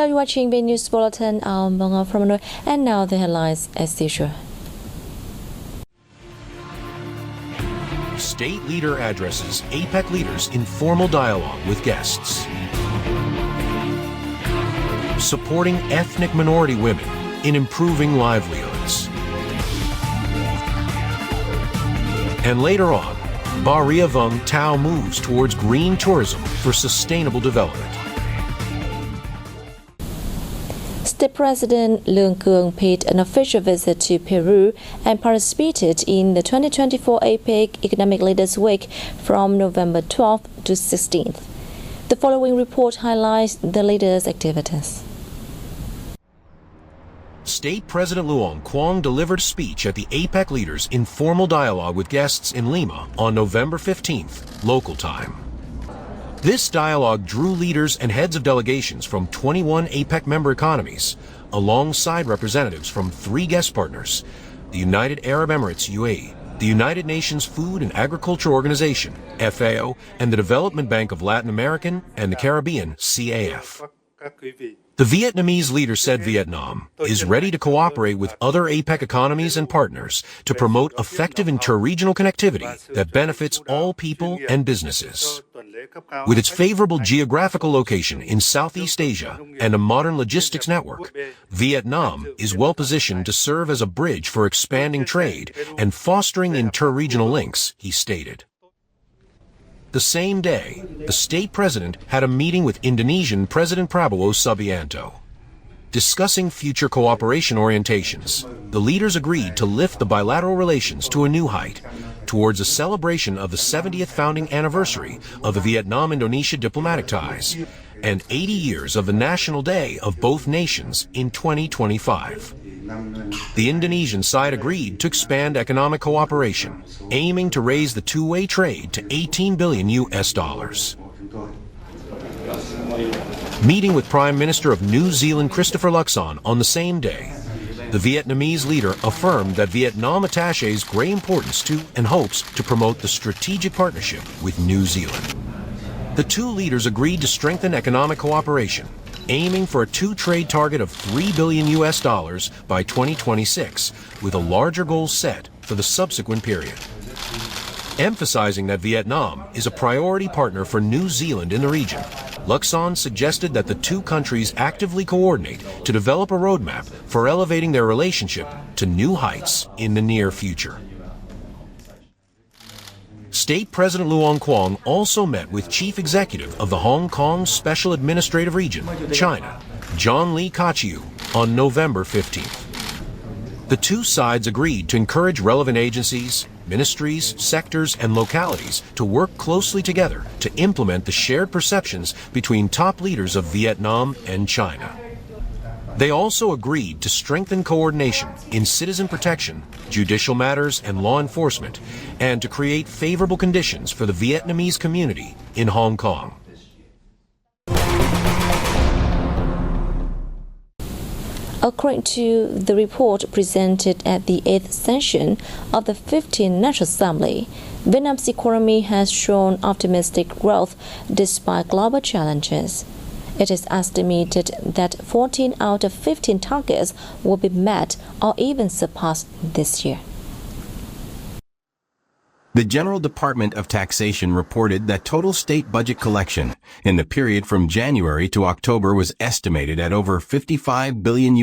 You're watching VNEWS Bulletin. I'm from Hanoi, and now the headlines as usual. State leader addresses APEC leaders in formal dialogue with guests. Supporting ethnic minority women in improving livelihoods. And later on, Baria Vung Tao moves towards green tourism for sustainable development. State President Lee Kuan paid an official visit to Peru and participated in the 2024 APEC Economic Leaders Week from November 12th to 16th. The following report highlights the leaders' activities. State President Luong Quang delivered a speech at the APEC leaders in formal dialogue with guests in Lima on November 15th, local time. This dialogue drew leaders and heads of delegations from 21 APEC member economies, alongside representatives from 3 guest partners, the United Arab Emirates UAE, the United Nations Food and Agriculture Organization, FAO, and the Development Bank of Latin American and the Caribbean, CAF. The Vietnamese leader said Vietnam is ready to cooperate with other APEC economies and partners to promote effective interregional connectivity that benefits all people and businesses. With its favorable geographical location in Southeast Asia and a modern logistics network, Vietnam is well positioned to serve as a bridge for expanding trade and fostering interregional links, he stated. The same day, the state president had a meeting with Indonesian President Prabowo Subianto. Discussing future cooperation orientations, the leaders agreed to lift the bilateral relations to a new height towards a celebration of the 70th founding anniversary of the Vietnam-Indonesia diplomatic ties and 80 years of the National Day of both nations in 2025. The Indonesian side agreed to expand economic cooperation, aiming to raise the two-way trade to $18 billion. Meeting with Prime Minister of New Zealand Christopher Luxon on the same day, the Vietnamese leader affirmed that Vietnam attaches great importance to and hopes to promote the strategic partnership with New Zealand. The two leaders agreed to strengthen economic cooperation, aiming for a trade target of $3 billion by 2026, with a larger goal set for the subsequent period. Emphasizing that Vietnam is a priority partner for New Zealand in the region, Luxon suggested that the two countries actively coordinate to develop a roadmap for elevating their relationship to new heights in the near future. State President Luong Quang also met with Chief Executive of the Hong Kong Special Administrative Region, China, John Lee Ka-chiu, on November 15th. The two sides agreed to encourage relevant agencies, ministries, sectors, and localities to work closely together to implement the shared perceptions between top leaders of Vietnam and China. They also agreed to strengthen coordination in citizen protection, judicial matters, and law enforcement, and to create favorable conditions for the Vietnamese community in Hong Kong. According to the report presented at the 8th session of the 15th National Assembly, Vietnam's economy has shown optimistic growth despite global challenges. It is estimated that 14 out of 15 targets will be met or even surpassed this year. The General Department of Taxation reported that total state budget collection in the period from January to October was estimated at over $55 billion,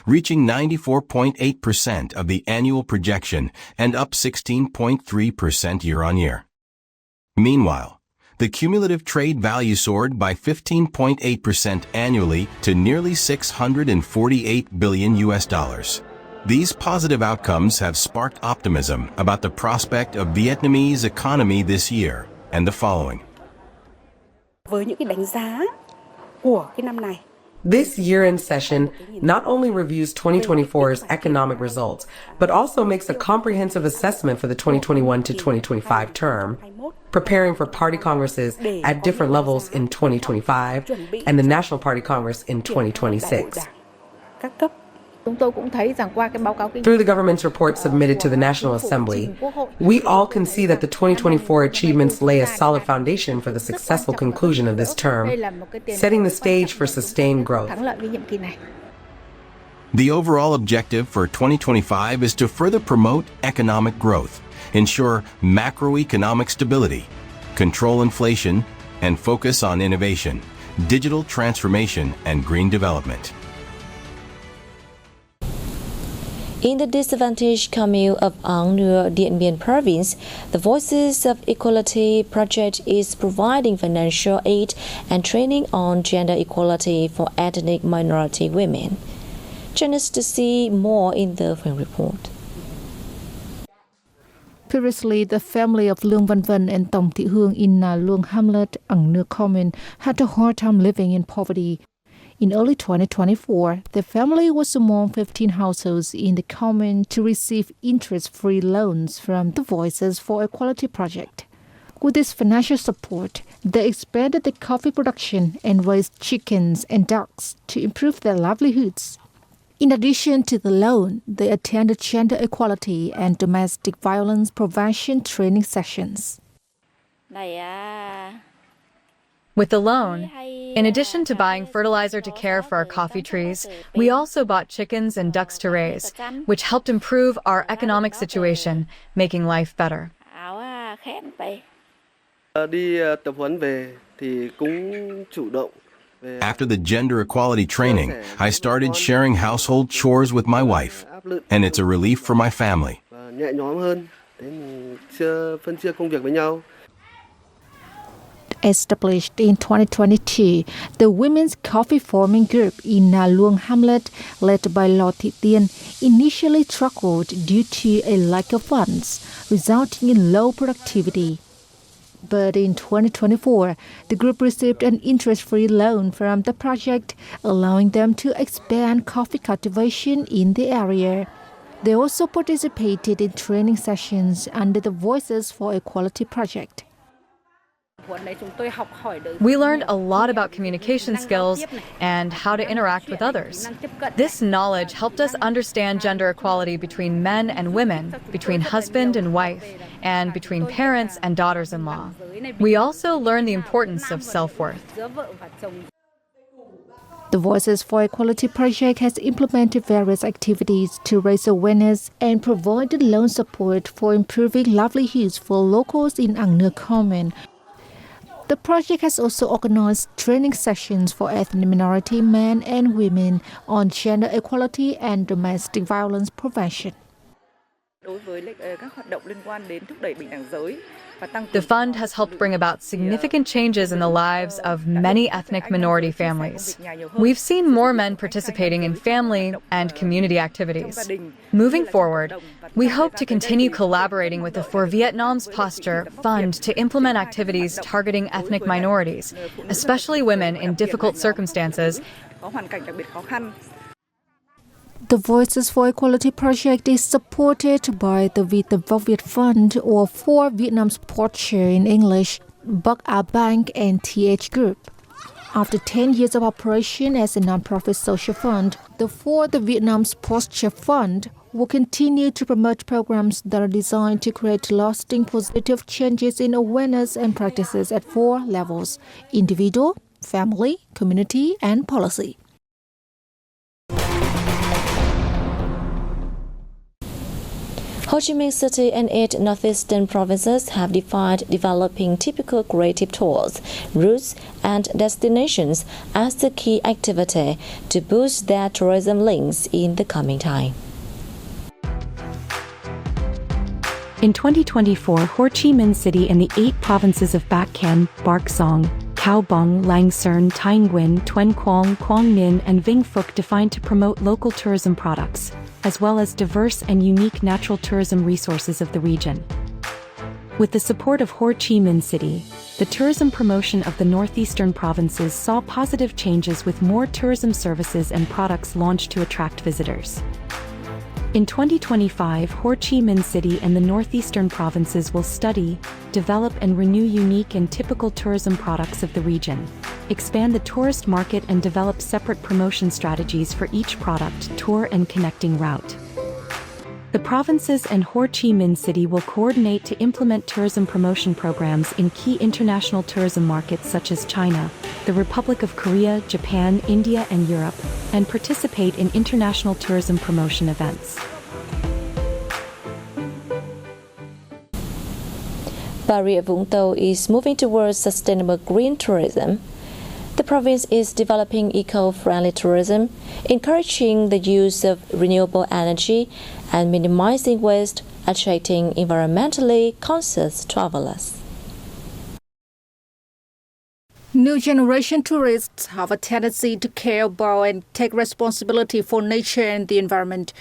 reaching 94.8% of the annual projection and up 16.3% year-on-year. Meanwhile, the cumulative trade value soared by 15.8% annually to nearly $648 billion. These positive outcomes have sparked optimism about the prospect of Vietnamese economy this year and the following. Với những cái đánh giá của cái năm này, this year-end session not only reviews 2024's economic results, but also makes a comprehensive assessment for the 2021 to 2025 term, preparing for party congresses at different levels in 2025 and the National Party Congress in 2026. Các cấp Through the government's report submitted to the National Assembly, we all can see that the 2024 achievements lay a solid foundation for the successful conclusion of this term, setting the stage for sustained growth. The overall objective for 2025 is to further promote economic growth, ensure macroeconomic stability, control inflation, and focus on innovation, digital transformation, and green development. In the disadvantaged commune of Ang near Điện Biên province, the Voices of Equality project is providing financial aid and training on gender equality for ethnic minority women. Join us to see more in the film report. Previously, the family of Lương Văn Vân and Tòng Thị Hương in Na Luang hamlet, Ang Nước Commune, had a hard time living in poverty. In early 2024, the family was among 15 households in the commune to receive interest-free loans from the Voices for Equality project. With this financial support, they expanded the coffee production and raised chickens and ducks to improve their livelihoods. In addition to the loan, they attended gender equality and domestic violence prevention training sessions. With the loan, in addition to buying fertilizer to care for our coffee trees, we also bought chickens and ducks to raise, which helped improve our economic situation, making life better. After the gender equality training, I started sharing household chores with my wife, and it's a relief for my family. Established in 2022, the Women's Coffee Farming Group in Na Luang hamlet, led by Lò Thị Tiên, initially struggled due to a lack of funds, resulting in low productivity. But in 2024, the group received an interest-free loan from the project, allowing them to expand coffee cultivation in the area. They also participated in training sessions under the Voices for Equality project. We learned a lot about communication skills and how to interact with others. This knowledge helped us understand gender equality between men and women, between husband and wife, and between parents and daughters-in-law. We also learned the importance of self-worth. The Voices for Equality project has implemented various activities to raise awareness and provided loan support for improving livelihoods for locals in Ang Nước Commune. The project has also organized training sessions for ethnic minority men and women on gender equality and domestic violence prevention. The fund has helped bring about significant changes in the lives of many ethnic minority families. We've seen more men participating in family and community activities. Moving forward, we hope to continue collaborating with the For Vietnam's Posture Fund to implement activities targeting ethnic minorities, especially women in difficult circumstances. The Voices for Equality project is supported by the Viet Fund, or For Vietnam's Posture in English, Bắc Á Bank, and TH Group. After 10 years of operation as a non-profit social fund, the For the Vietnam's Posture Fund will continue to promote programs that are designed to create lasting positive changes in awareness and practices at 4 levels: individual, family, community, and policy. Ho Chi Minh City and 8 northeastern provinces have defined developing typical creative tours, routes, and destinations as the key activity to boost their tourism links in the coming time. In 2024, Ho Chi Minh City and the 8 provinces of Bac Can, Bac Giang, Cao Bang, Lang Sơn, Thanh Nguyen, Tuan Quang, Quang Ninh, and Vinh Phuc defined to promote local tourism products, as well as diverse and unique natural tourism resources of the region. With the support of Ho Chi Minh City, the tourism promotion of the northeastern provinces saw positive changes with more tourism services and products launched to attract visitors. In 2025, Ho Chi Minh City and the northeastern provinces will study, develop and renew unique and typical tourism products of the region, expand the tourist market and develop separate promotion strategies for each product, tour and connecting route. The provinces and Ho Chi Minh City will coordinate to implement tourism promotion programs in key international tourism markets such as China, the Republic of Korea, Japan, India and Europe, and participate in international tourism promotion events. Bà Rịa Vũng Tàu is moving towards sustainable green tourism. The province is developing eco-friendly tourism, encouraging the use of renewable energy and minimizing waste, attracting environmentally conscious travelers. New generation tourists have a tendency to care about and take responsibility for nature and the environment.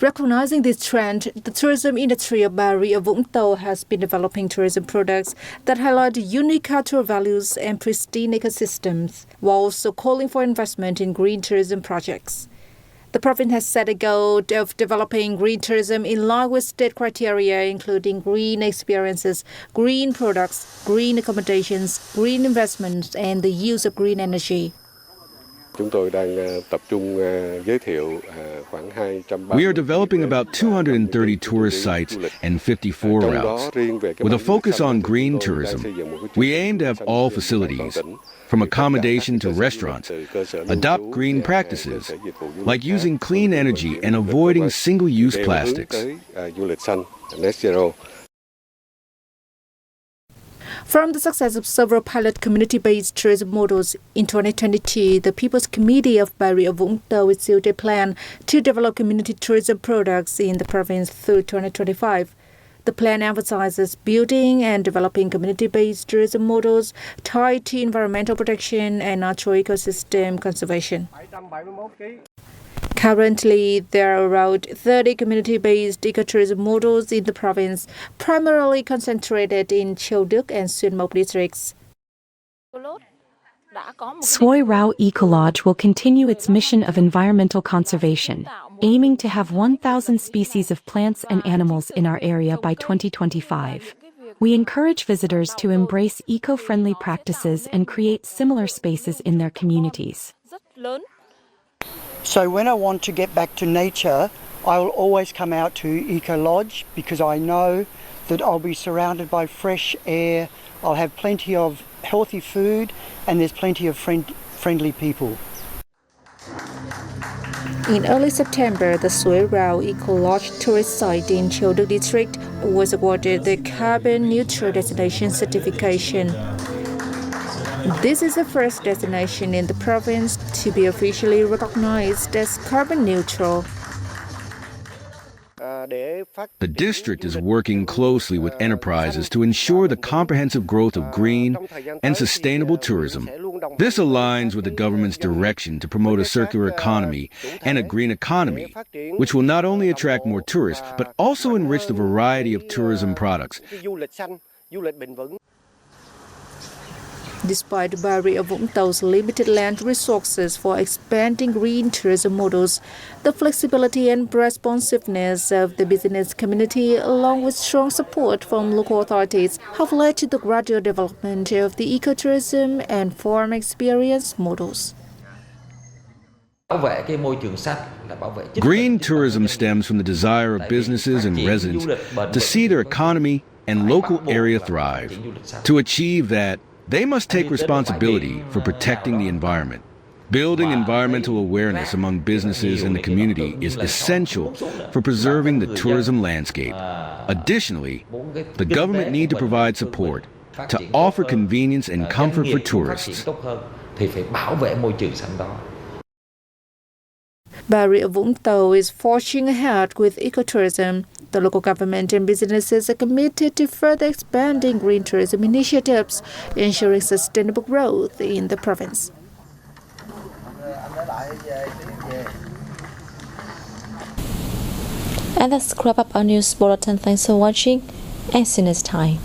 Recognizing this trend, the tourism industry of Bà Rịa Vũng Tàu has been developing tourism products that highlight unique cultural values and pristine ecosystems, while also calling for investment in green tourism projects. The province has set a goal of developing green tourism in line with state criteria, including green experiences, green products, green accommodations, green investments, and the use of green energy. We are developing about 230 tourist sites and 54 routes. With a focus on green tourism, we aim to have all facilities, from accommodation to restaurants, adopt green practices, like using clean energy and avoiding single-use plastics. From the success of several pilot community-based tourism models, in 2022, the People's Committee of Bà Rịa Vũng Tàu issued a plan to develop community tourism products in the province through 2025. The plan emphasizes building and developing community-based tourism models tied to environmental protection and natural ecosystem conservation. Currently, there are around 30 community-based ecotourism models in the province, primarily concentrated in Châu Đức and Xuyên Mộc districts. Suoi Rao Ecolodge will continue its mission of environmental conservation, aiming to have 1,000 species of plants and animals in our area by 2025. We encourage visitors to embrace eco-friendly practices and create similar spaces in their communities. So when I want to get back to nature, I will always come out to Eco Lodge because I know that I'll be surrounded by fresh air, I'll have plenty of healthy food, and there's plenty of friendly people. In early September, the Suoi Rao Eco Lodge tourist site in Châu Đức district was awarded the Carbon Neutral Destination certification. This is the first destination in the province to be officially recognized as carbon neutral. The district is working closely with enterprises to ensure the comprehensive growth of green and sustainable tourism. This aligns with the government's direction to promote a circular economy and a green economy, which will not only attract more tourists, but also enrich the variety of tourism products. Despite Bà Rịa Vũng Tau's limited land resources for expanding green tourism models, the flexibility and responsiveness of the business community, along with strong support from local authorities, have led to the gradual development of the ecotourism and farm experience models. Green tourism stems from the desire of businesses and residents to see their economy and local area thrive. To achieve that, they must take responsibility for protecting the environment. Building environmental awareness among businesses and the community is essential for preserving the tourism landscape. Additionally, the government needs to provide support to offer convenience and comfort for tourists. Bà Rịa Vũng Tàu is forging ahead with ecotourism. The local government and businesses are committed to further expanding green tourism initiatives, ensuring sustainable growth in the province. And that's wrap up our news bulletin. Thanks for watching and see you next time.